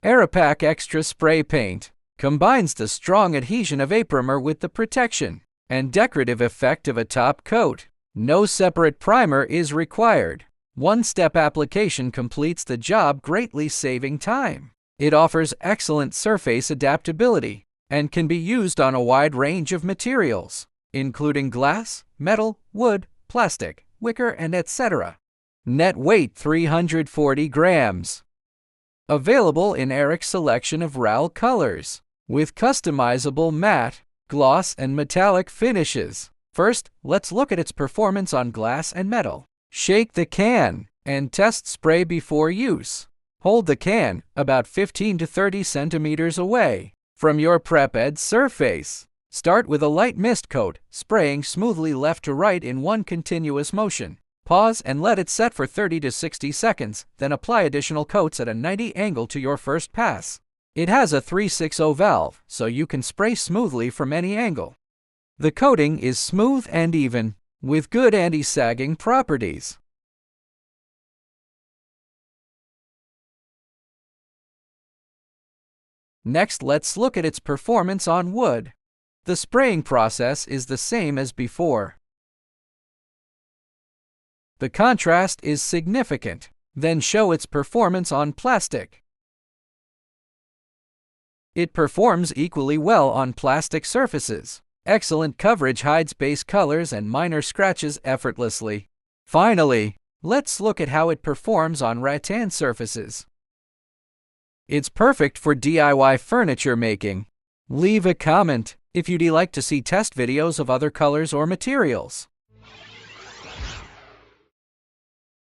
AEROPAK Extra Spray Paint combines the strong adhesion of aprimer with the protection and decorative effect of a top coat. No separate primer is required. One-step application completes the job, greatly saving time. It offers excellent surface adaptability and can be used on a wide range of materials, including glass, metal, wood, plastic, wicker, and etc. Net weight 340 grams. Available in Eric's selection of RAL colors, with customizable matte, gloss, and metallic finishes. First, let's look at its performance on glass and metal. Shake the can and test spray before use. Hold the can about 15 to 30 centimeters away from your prepped surface. Start with a light mist coat, spraying smoothly left to right in one continuous motion. Pause and let it set for 30 to 60 seconds, then apply additional coats at a 90 angle to your first pass. It has a 360 valve, so you can spray smoothly from any angle. The coating is smooth and even, with good anti-sagging properties. Next, let's look at its performance on wood. The spraying process is the same as before. The contrast is significant. Then show its performance on plastic. It performs equally well on plastic surfaces. Excellent coverage hides base colors and minor scratches effortlessly. Finally, let's look at how it performs on rattan surfaces. It's perfect for DIY furniture making. Leave a comment if you'd like to see test videos of other colors or materials.